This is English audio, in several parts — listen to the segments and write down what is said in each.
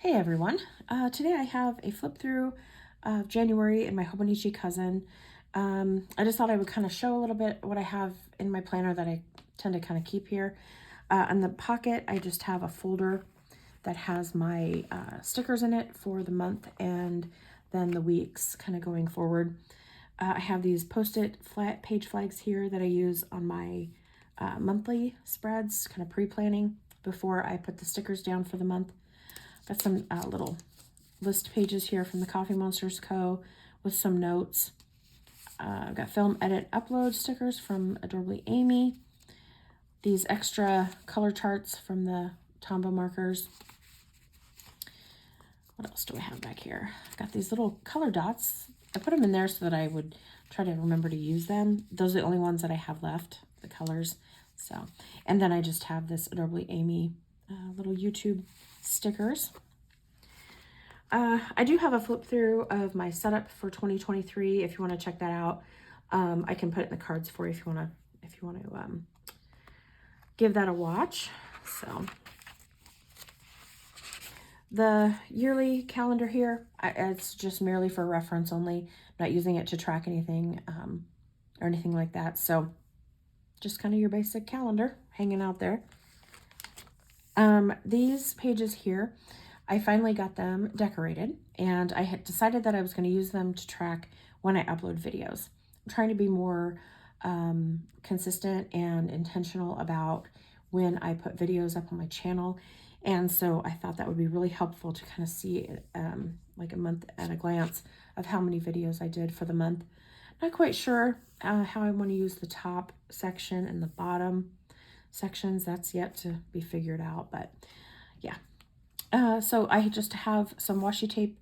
Hey everyone, today I have a flip through of January in my Hobonichi Cousin. I just thought I would kind of show a little bit what I have in my planner that I tend to kind of keep here. In the pocket, I just have a folder that has my stickers in it for the month and then the weeks kind of going forward. I have these post-it flat page flags here that I use on my monthly spreads, kind of pre-planning before I put the stickers down for the month. Got some little list pages here from the Coffee Monsters Co. with some notes. I've got film edit upload stickers from Adorably Amy. These extra color charts from the Tombow markers. What else do I have back here? I've got these little color dots. I put them in there so that I would try to remember to use them. Those are the only ones that I have left, the colors. So, and then I just have this Adorably Amy little YouTube stickers. I do have a flip through of my setup for 2023. If you want to check that out, I can put it in the cards for you if you want to give that a watch. So the yearly calendar here, it's just merely for reference only. I'm not using it to track anything or anything like that. So just kind of your basic calendar hanging out there. These pages here, I finally got them decorated, and I had decided that I was going to use them to track when I upload videos. I'm trying to be more consistent and intentional about when I put videos up on my channel, and so I thought that would be really helpful to kind of see like a month at a glance of how many videos I did for the month. Not quite sure how I want to use the top section and the bottom sections. That's yet to be figured out, but yeah. So I just have some washi tape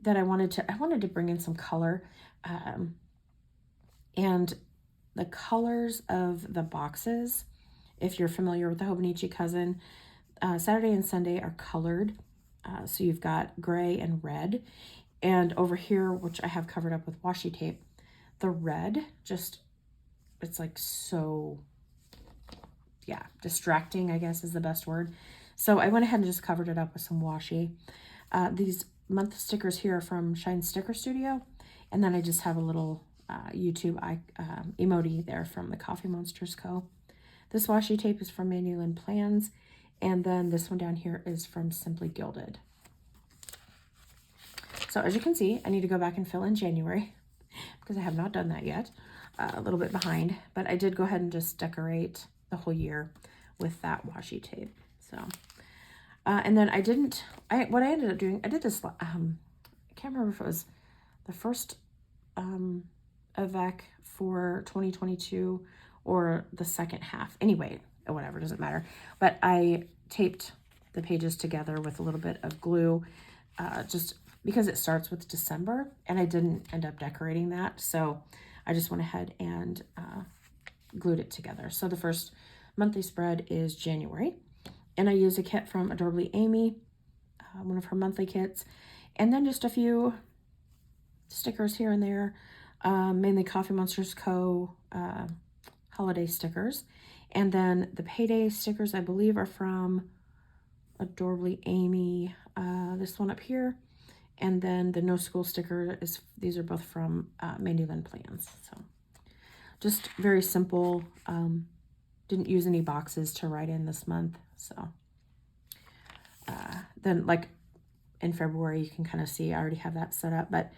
that I wanted to bring in some color, and the colors of the boxes, if you're familiar with the Hobonichi Cousin, Saturday and Sunday are colored. So you've got gray and red, and over here, which I have covered up with washi tape, the red it's like so, yeah, distracting, I guess is the best word. So I went ahead and just covered it up with some washi. These month stickers here are from Shine Sticker Studio. And then I just have a little YouTube emoji there from the Coffee Monsters Co. This washi tape is from Manual Plans. And then this one down here is from Simply Gilded. So as you can see, I need to go back and fill in January because I have not done that yet. A little bit behind, but I did go ahead and just decorate the whole year with that washi tape. So, and then what I ended up doing, I did this, I can't remember if it was the first EVEC for 2022 or the second half. Anyway, whatever, doesn't matter. But I taped the pages together with a little bit of glue, just because it starts with December, and I didn't end up decorating that. So I just went ahead and glued it together. So the first monthly spread is January, and I use a kit from Adorably Amy, one of her monthly kits, and then just a few stickers here and there, mainly Coffee Monsters Co. Holiday stickers, and then the payday stickers I believe are from Adorably Amy, this one up here, and then the no school sticker these are both from Manual Plans. So just very simple. Didn't use any boxes to write in this month. So then like in February, you can kind of see I already have that set up, but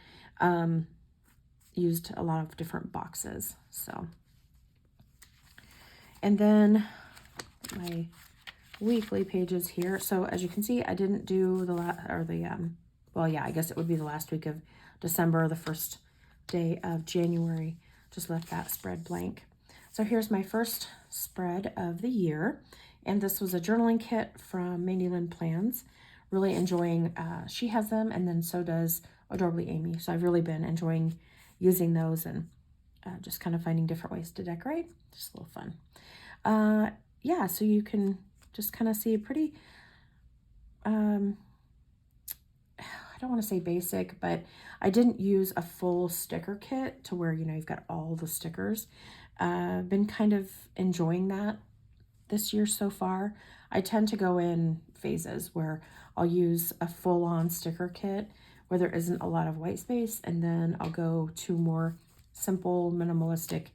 used a lot of different boxes. So, and then my weekly pages here. So as you can see, I didn't do well, yeah, I guess it would be the last week of December, the first day of January. Just left that spread blank. So here's my first spread of the year. And this was a journaling kit from Manual Plans. Really enjoying, she has them, and then so does Adorably Amy. So I've really been enjoying using those and just kind of finding different ways to decorate. Just a little fun. Yeah, so you can just kind of see a pretty, I don't want to say basic, but I didn't use a full sticker kit to where, you've got all the stickers. Been kind of enjoying that this year so far. I tend to go in phases where I'll use a full-on sticker kit where there isn't a lot of white space, and then I'll go to more simple, minimalistic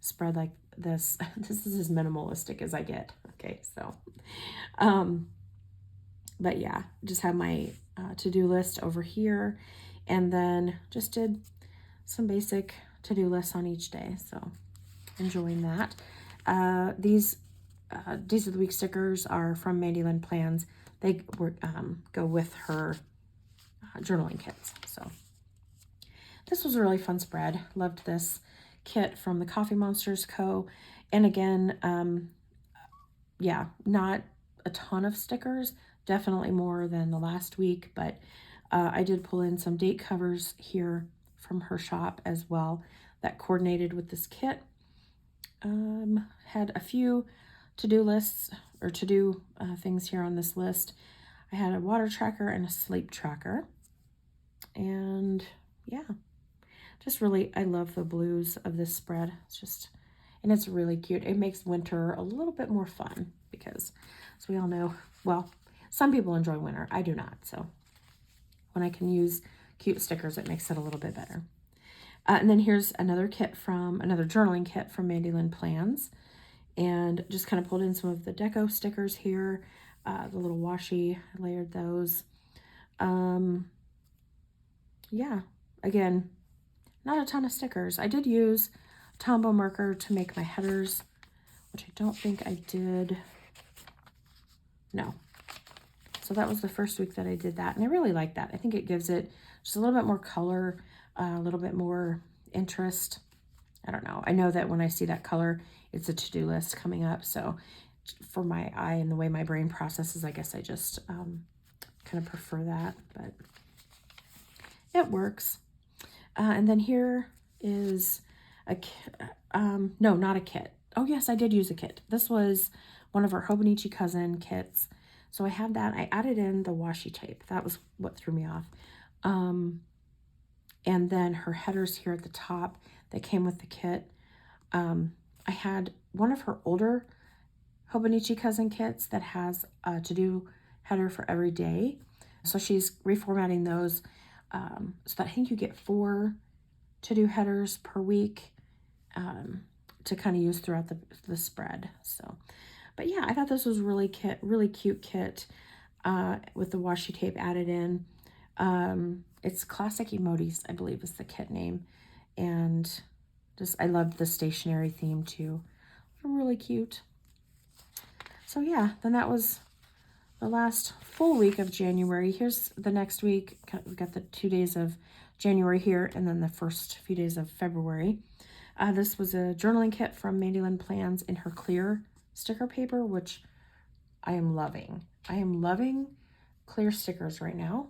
spread like this. This is as minimalistic as I get. Okay, so, but yeah, just have my to-do list over here, and then just did some basic to-do lists on each day. So enjoying that. These Days of the Week stickers are from Mandy Lynn Plans. They go with her journaling kits. So this was a really fun spread. Loved this kit from the Coffee Monsters Co. And again, yeah, not a ton of stickers, definitely more than the last week, but I did pull in some date covers here from her shop as well that coordinated with this kit. Had a few to-do lists or to-do things here on this list. I had a water tracker and a sleep tracker. And yeah, just really, I love the blues of this spread. It's just, and it's really cute. It makes winter a little bit more fun because, as we all know, well, some people enjoy winter. I do not. So when I can use cute stickers, it makes it a little bit better. And then here's another journaling kit from Mandy Lynn Plans. And just kind of pulled in some of the deco stickers here. The little washi, I layered those. Yeah, again, not a ton of stickers. I did use Tombow marker to make my headers, which I don't think I did. No. So that was the first week that I did that. And I really like that. I think it gives it just a little bit more color, a little bit more interest. I don't know. I know that when I see that color, it's a to-do list coming up. So for my eye and the way my brain processes, I guess I just kind of prefer that. But it works. And then here is a kit. No, not a kit. Oh, yes, I did use a kit. This was one of our Hobonichi Cousin kits. So I have that. I added in the washi tape. That was what threw me off. And then her headers here at the top that came with the kit. I had one of her older Hobonichi Cousin kits that has a to-do header for every day. So she's reformatting those so that I think you get 4 to-do headers per week to kind of use throughout the spread. So, but yeah, I thought this was really cute kit with the washi tape added in. It's Classic Emojis, I believe is the kit name. And just, I loved the stationery theme too. Really cute. So yeah, then that was the last full week of January. Here's the next week. We've got the 2 days of January here and then the first few days of February. This was a journaling kit from Mandy Lynn Plans in her clear sticker paper, which I am loving. I am loving clear stickers right now.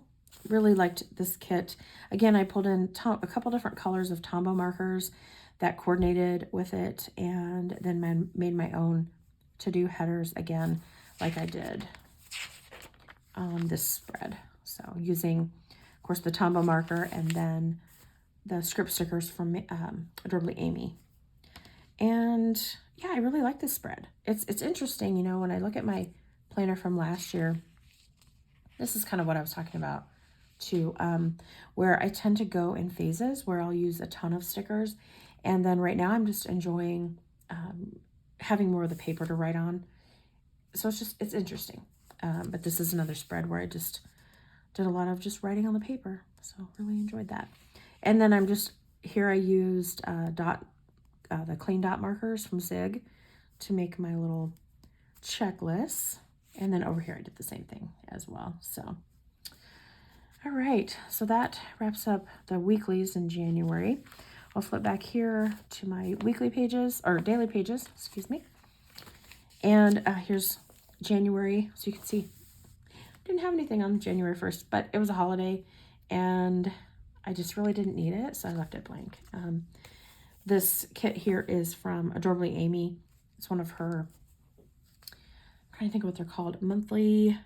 Really liked this kit. Again, I pulled in a couple different colors of Tombow markers that coordinated with it, and then made my own to-do headers again, like I did on this spread. So using, of course, the Tombow marker and then the script stickers from Adorably Amy. And yeah, I really like this spread. It's interesting, you know, when I look at my planner from last year, this is kind of what I was talking about too, where I tend to go in phases where I'll use a ton of stickers. And then right now I'm just enjoying having more of the paper to write on. So it's interesting. But this is another spread where I just did a lot of just writing on the paper. So really enjoyed that. And then here I used the clean dot markers from Zig to make my little checklists. And then over here I did the same thing as well. So, all right. So that wraps up the weeklies in January. I'll flip back here to my weekly pages, or daily pages, excuse me. And here's January. So you can see, didn't have anything on January 1st, but it was a holiday and I just really didn't need it, so I left it blank. This kit here is from Adorably Amy. It's one of her, I'm trying to think of what they're called, monthly,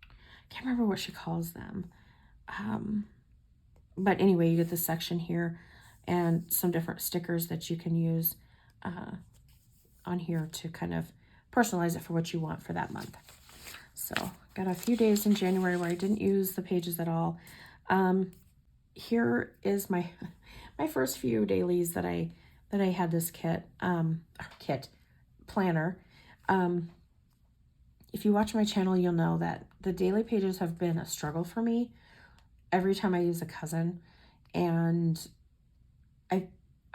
I can't remember what she calls them. But anyway, you get this section here and some different stickers that you can use on here to kind of personalize it for what you want for that month. So got a few days in January where I didn't use the pages at all. Here is my my first few dailies that I had this planner. If you watch my channel, you'll know that the daily pages have been a struggle for me every time I use a cousin, and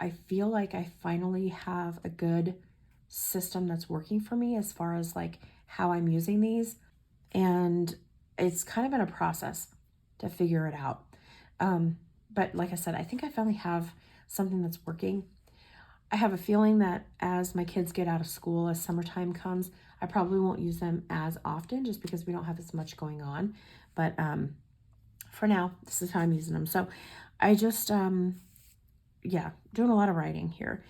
I feel like I finally have a good system that's working for me as far as like how I'm using these, and it's kind of been a process to figure it out. But like I said, I think I finally have something that's working. I have a feeling that as my kids get out of school, as summertime comes, I probably won't use them as often just because we don't have as much going on. But for now, this is how I'm using them. So I just, yeah, doing a lot of writing here.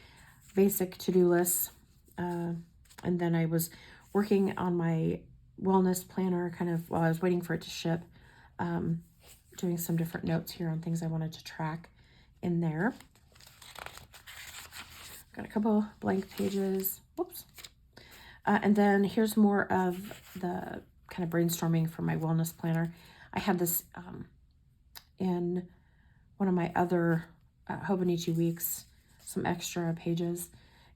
Basic to-do lists. And then I was working on my wellness planner kind of while I was waiting for it to ship. Doing some different notes here on things I wanted to track in there. Got a couple blank pages. Whoops. And then here's more of the kind of brainstorming for my wellness planner. I had this in one of my other Hobonichi weeks, some extra pages,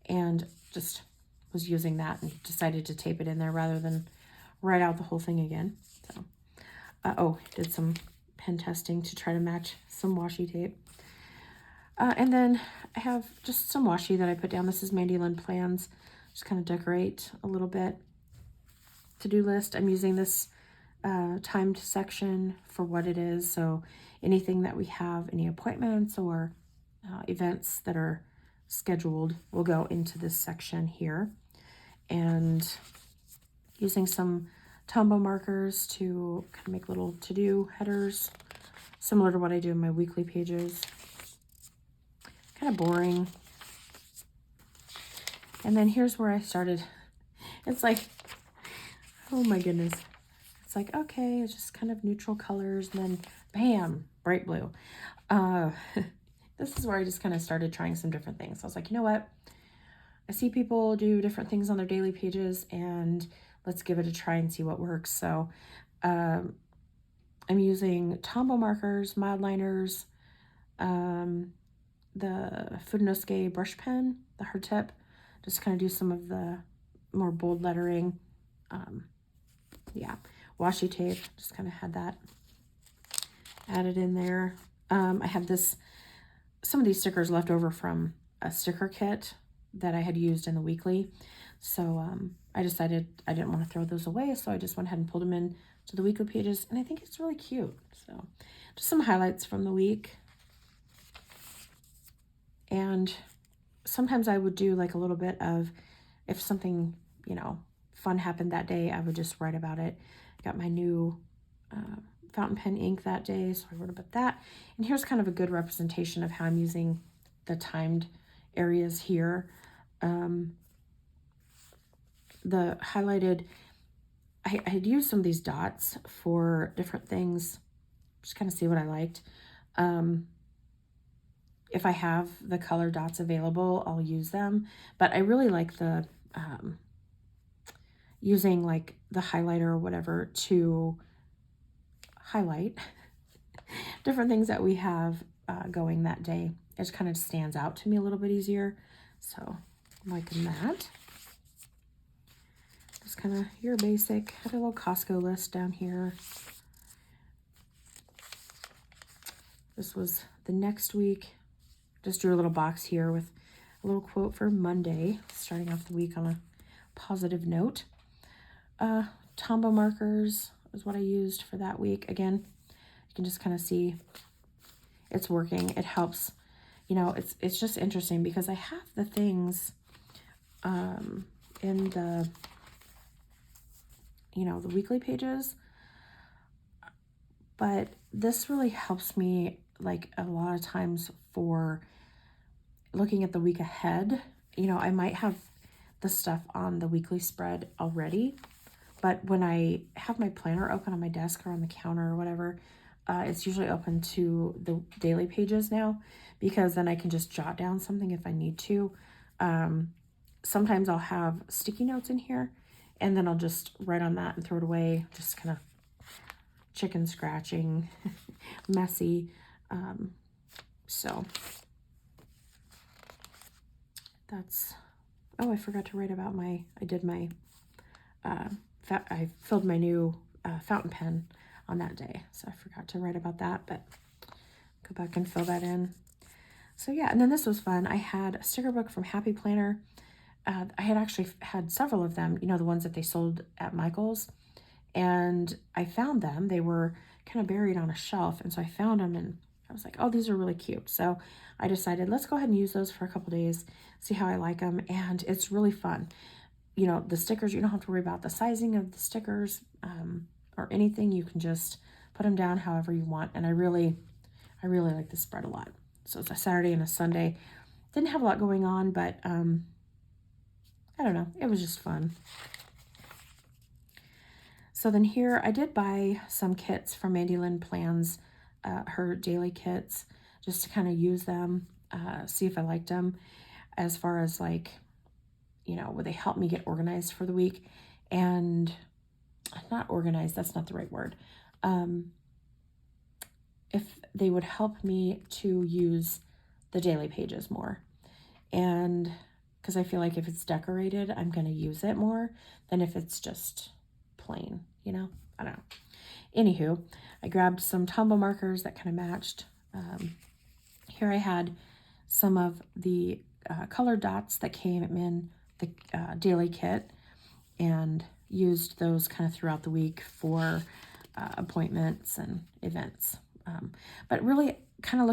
and just was using that and decided to tape it in there rather than write out the whole thing again. So, oh, did some pen testing to try to match some washi tape. And then I have just some washi that I put down. This is Mandy Lynn Plans. Just kind of decorate a little bit. To-do list. I'm using this timed section for what it is. So anything that we have, any appointments or events that are scheduled will go into this section here. And using some Tombow markers to kind of make little to-do headers, similar to what I do in my weekly pages. Kind of boring. And then here's where I started. It's like, oh my goodness. It's like, okay, it's just kind of neutral colors, and then bam, bright blue. This is where I just kind of started trying some different things. I was like, you know what? I see people do different things on their daily pages, and let's give it a try and see what works. So I'm using Tombow markers, mild liners, the Hobonichi brush pen, the hard tip, just kind of do some of the more bold lettering. Yeah, washi tape, just kind of had that added in there. I have some of these stickers left over from a sticker kit that I had used in the weekly. So I decided I didn't want to throw those away, so I just went ahead and pulled them in to the weekly pages, and I think it's really cute. So just some highlights from the week. And sometimes I would do like a little bit of, if something, you know, fun happened that day, I would just write about it. Got my new fountain pen ink that day, so I wrote about that. And here's kind of a good representation of how I'm using the timed areas here. The highlighted, I had used some of these dots for different things, just kind of see what I liked. If I have the color dots available, I'll use them. But I really like the using like the highlighter or whatever to highlight different things that we have going that day. It just kind of stands out to me a little bit easier. So I'm liking that. Just kind of your basic, had a little Costco list down here. This was the next week. Just drew a little box here with a little quote for Monday, starting off the week on a positive note. Tombow markers is what I used for that week. Again, you can just kind of see it's working. It helps. You know, it's just interesting because I have the things in the, you know, the weekly pages, but this really helps me like a lot of times for looking at the week ahead. You know, I might have the stuff on the weekly spread already, but when I have my planner open on my desk or on the counter or whatever, it's usually open to the daily pages now, because then I can just jot down something if I need to. Sometimes I'll have sticky notes in here, And then I'll just write on that and throw it away. Just kind of chicken scratching, messy. So that's, oh, I forgot to write about I filled my new fountain pen on that day. So I forgot to write about that, but go back and fill that in. So yeah, and then this was fun. I had a sticker book from Happy Planner. I had actually had several of them, you know, the ones that they sold at Michael's. And I found them. They were kind of buried on a shelf. And so I found them and I was like, oh, these are really cute. So I decided, let's go ahead and use those for a couple days, see how I like them. And it's really fun. You know, the stickers, you don't have to worry about the sizing of the stickers or anything. You can just put them down however you want. And I really like this spread a lot. So it's a Saturday and a Sunday. Didn't have a lot going on, but I don't know. It was just fun. So then here I did buy some kits from Mandy Lynn Plans, her daily kits, just to kind of use them, see if I liked them as far as like, you know, would they help me get organized for the week? And not organized, that's not the right word. If they would help me to use the daily pages more. And because I feel like if it's decorated, I'm going to use it more than if it's just plain, you know? I don't know. Anywho, I grabbed some Tombow markers that kind of matched. Here I had some of the colored dots that came in the daily kit and used those kind of throughout the week for appointments and events. But really kind of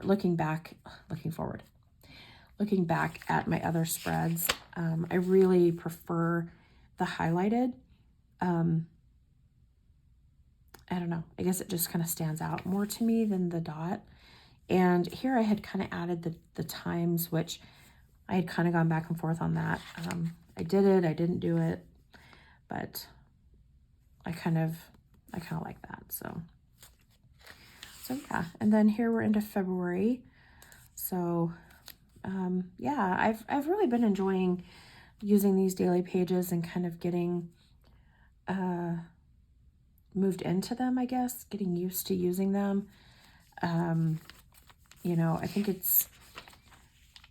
looking back at my other spreads, I really prefer the highlighted. I don't know. I guess it just kind of stands out more to me than the dot. And here I had kind of added the times, which I had kind of gone back and forth on that. I did it, I didn't do it, but I kind of like that. So yeah. And then here we're into February. So yeah, I've really been enjoying using these daily pages and kind of getting moved into them, I guess, getting used to using them. You know, I think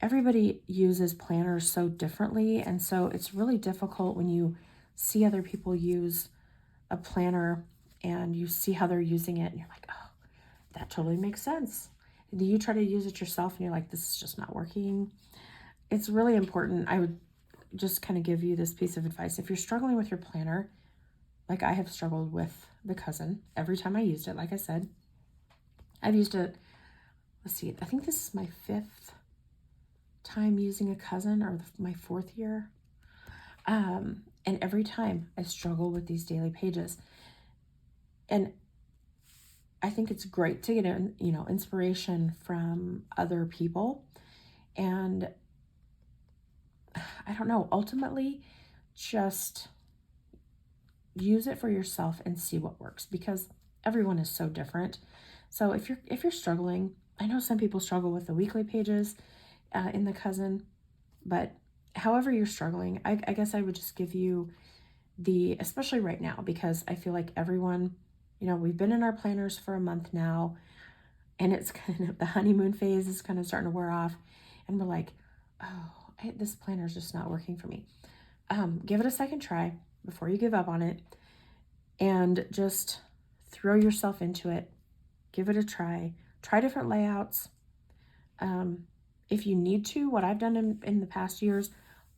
everybody uses planners so differently, and so it's really difficult when you see other people use a planner and you see how they're using it and you're like, oh, that totally makes sense. And then you try to use it yourself and you're like, this is just not working. It's really important. I would just kind of give you this piece of advice. If you're struggling with your planner, like I have struggled with the Cousin every time I used it, like I said, I've used it, let's see, I think this is my 5th time using a Cousin, or my 4th year. And every time I struggle with these daily pages. And I think it's great to get, you know, inspiration from other people. And I don't know, ultimately just use it for yourself and see what works, because everyone is so different. So if you're struggling, I know some people struggle with the weekly pages in the Cousin, but however you're struggling, I guess I would just give you especially right now, because I feel like everyone, you know, we've been in our planners for a month now, and it's kind of the honeymoon phase is kind of starting to wear off, and we're like, oh, this planner is just not working for me. Give it a second try before you give up on it, and just throw yourself into it. Give it a try. Try different layouts. If you need to, what I've done in the past years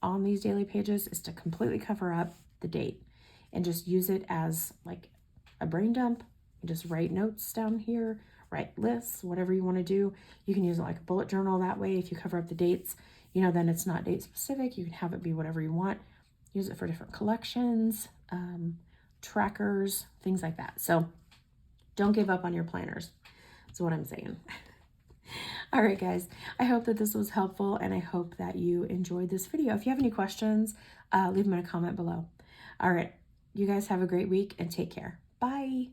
on these daily pages is to completely cover up the date and just use it as like a brain dump. You just write notes down here, write lists, whatever you want to do. You can use it like a bullet journal that way. If you cover up the dates, you know, then it's not date specific. You can have it be whatever you want. Use it for different collections, trackers, things like that. So don't give up on your planners. That's what I'm saying. All right, guys, I hope that this was helpful, and I hope that you enjoyed this video. If you have any questions, leave them in a comment below. All right, you guys have a great week and take care. Bye.